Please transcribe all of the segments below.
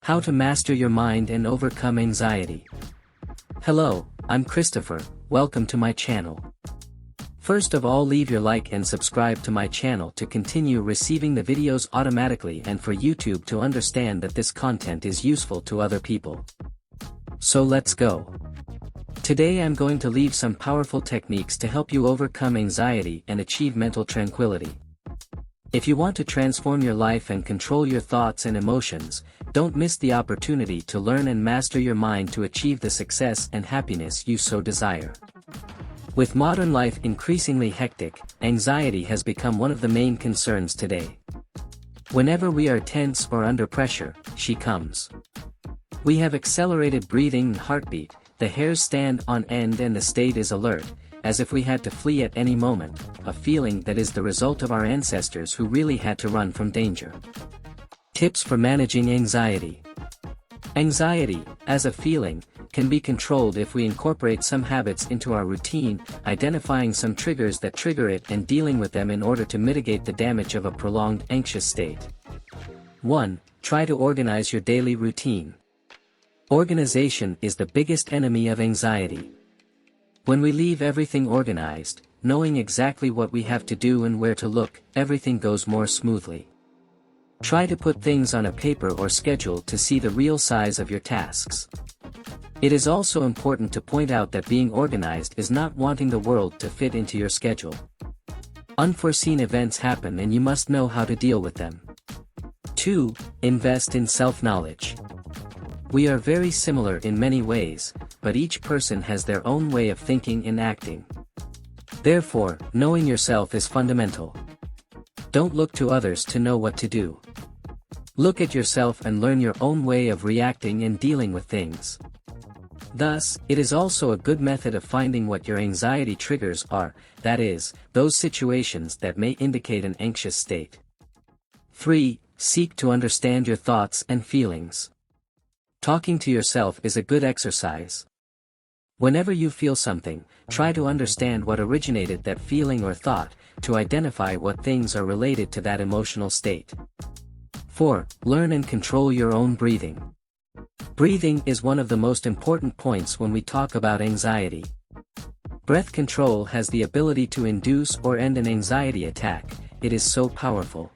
How to master your mind and overcome anxiety. Hello, I'm Christopher, welcome to my channel. First of all, leave your like and subscribe to my channel to continue receiving the videos automatically and for YouTube to understand that this content is useful to other people. So let's go. Today I'm going to leave some powerful techniques to help you overcome anxiety and achieve mental tranquility. If you want to transform your life and control your thoughts and emotions, don't miss the opportunity to learn and master your mind to achieve the success and happiness you so desire. With modern life increasingly hectic, anxiety has become one of the main concerns today. Whenever we are tense or under pressure, she comes. We have accelerated breathing and heartbeat, the hairs stand on end and the state is alert, as if we had to flee at any moment, a feeling that is the result of our ancestors who really had to run from danger. Tips for managing anxiety. Anxiety, as a feeling, can be controlled if we incorporate some habits into our routine, identifying some triggers that trigger it and dealing with them in order to mitigate the damage of a prolonged anxious state. 1. Try to organize your daily routine. Organization is the biggest enemy of anxiety. When we leave everything organized, knowing exactly what we have to do and where to look, everything goes more smoothly. Try to put things on a paper or schedule to see the real size of your tasks. It is also important to point out that being organized is not wanting the world to fit into your schedule. Unforeseen events happen and you must know how to deal with them. 2. Invest in self-knowledge. We are very similar in many ways, but each person has their own way of thinking and acting. Therefore, knowing yourself is fundamental. Don't look to others to know what to do. Look at yourself and learn your own way of reacting and dealing with things. Thus, it is also a good method of finding what your anxiety triggers are, that is, those situations that may indicate an anxious state. 3. Seek to understand your thoughts and feelings. Talking to yourself is a good exercise. Whenever you feel something, try to understand what originated that feeling or thought, to identify what things are related to that emotional state. 4. Learn and control your own breathing. Breathing is one of the most important points when we talk about anxiety. Breath control has the ability to induce or end an anxiety attack, it is so powerful.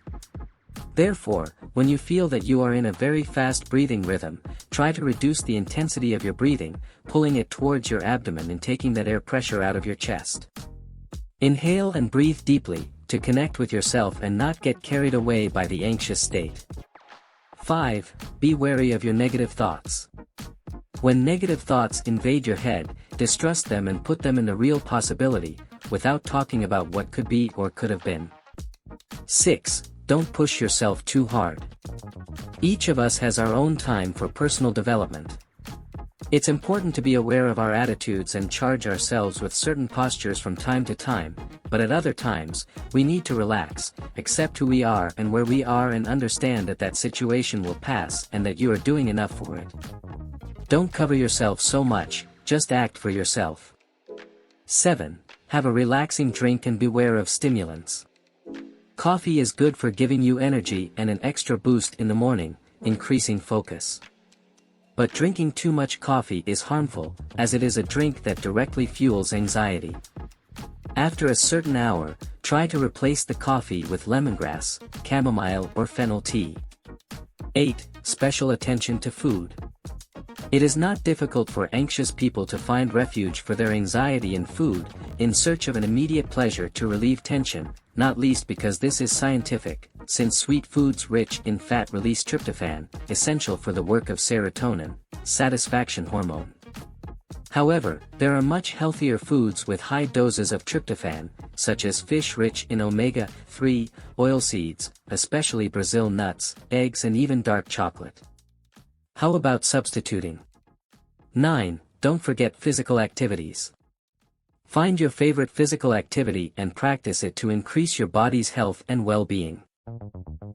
Therefore, when you feel that you are in a very fast breathing rhythm, try to reduce the intensity of your breathing, pulling it towards your abdomen and taking that air pressure out of your chest. Inhale and breathe deeply, to connect with yourself and not get carried away by the anxious state. 5. Be wary of your negative thoughts. When negative thoughts invade your head, distrust them and put them in the real possibility, without talking about what could be or could have been. 6. Don't push yourself too hard. Each of us has our own time for personal development. It's important to be aware of our attitudes and charge ourselves with certain postures from time to time, but at other times, we need to relax, accept who we are and where we are and understand that that situation will pass and that you are doing enough for it. Don't cover yourself so much, just act for yourself. 7. Have a relaxing drink and beware of stimulants. Coffee is good for giving you energy and an extra boost in the morning, increasing focus. But drinking too much coffee is harmful, as it is a drink that directly fuels anxiety. After a certain hour, try to replace the coffee with lemongrass, chamomile or fennel tea. 8. Special attention to food. It is not difficult for anxious people to find refuge for their anxiety in food, in search of an immediate pleasure to relieve tension, not least because this is scientific, since sweet foods rich in fat release tryptophan, essential for the work of serotonin, satisfaction hormone. However, there are much healthier foods with high doses of tryptophan, such as fish rich in omega-3, oilseeds, especially Brazil nuts, eggs and even dark chocolate. How about substituting? 9. Don't forget physical activities. Find your favorite physical activity and practice it to increase your body's health and well-being.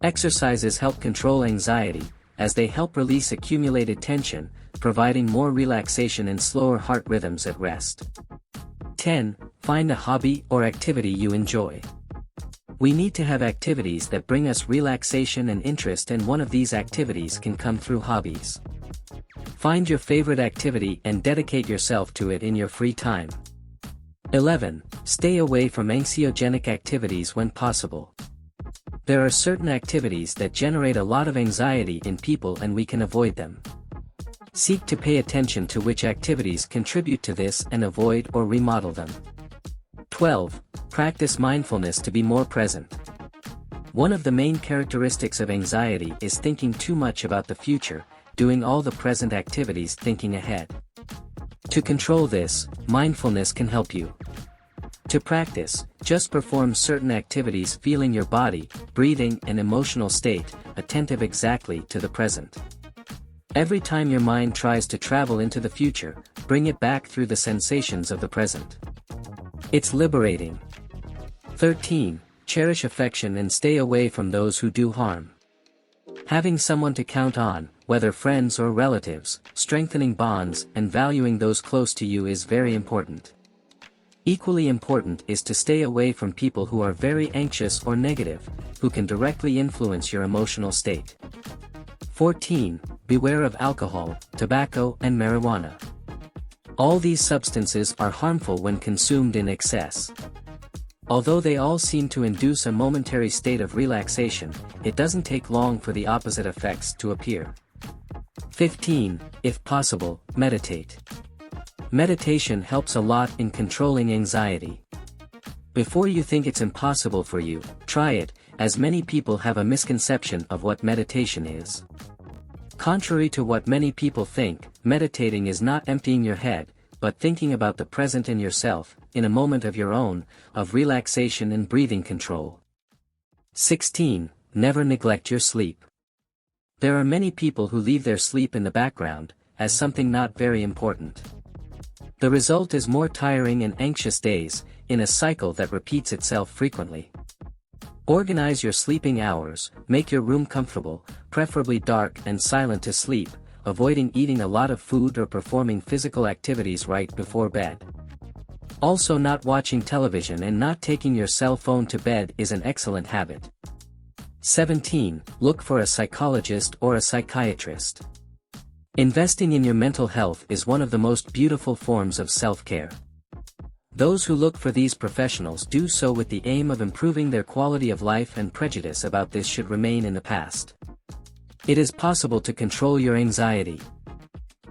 Exercises help control anxiety, as they help release accumulated tension, providing more relaxation and slower heart rhythms at rest. 10. Find a hobby or activity you enjoy. We need to have activities that bring us relaxation and interest, and one of these activities can come through hobbies. Find your favorite activity and dedicate yourself to it in your free time. 11. Stay away from anxiogenic activities when possible. There are certain activities that generate a lot of anxiety in people, and we can avoid them. Seek to pay attention to which activities contribute to this and avoid or remodel them. 12. Practice mindfulness to be more present. One of the main characteristics of anxiety is thinking too much about the future, doing all the present activities thinking ahead. To control this, mindfulness can help you. To practice, just perform certain activities feeling your body, breathing and emotional state, attentive exactly to the present. Every time your mind tries to travel into the future, bring it back through the sensations of the present. It's liberating. 13. Cherish affection and stay away from those who do harm. Having someone to count on, whether friends or relatives, strengthening bonds and valuing those close to you is very important. Equally important is to stay away from people who are very anxious or negative, who can directly influence your emotional state. 14. Beware of alcohol, tobacco and marijuana. All these substances are harmful when consumed in excess. Although they all seem to induce a momentary state of relaxation, it doesn't take long for the opposite effects to appear. 15. If possible, meditate. Meditation helps a lot in controlling anxiety. Before you think it's impossible for you, try it, as many people have a misconception of what meditation is. Contrary to what many people think, meditating is not emptying your head, but thinking about the present and yourself, in a moment of your own, of relaxation and breathing control. 16. Never neglect your sleep. There are many people who leave their sleep in the background, as something not very important. The result is more tiring and anxious days, in a cycle that repeats itself frequently. Organize your sleeping hours, make your room comfortable, preferably dark and silent to sleep, avoiding eating a lot of food or performing physical activities right before bed. Also, not watching television and not taking your cell phone to bed is an excellent habit. 17. Look for a psychologist or a psychiatrist. Investing in your mental health is one of the most beautiful forms of self-care. Those who look for these professionals do so with the aim of improving their quality of life, and prejudice about this should remain in the past. It is possible to control your anxiety.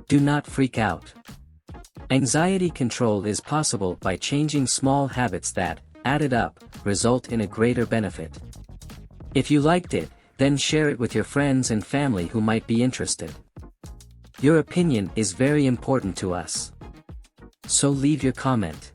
Do not freak out. Anxiety control is possible by changing small habits that, added up, result in a greater benefit. If you liked it, then share it with your friends and family who might be interested. Your opinion is very important to us. So leave your comment.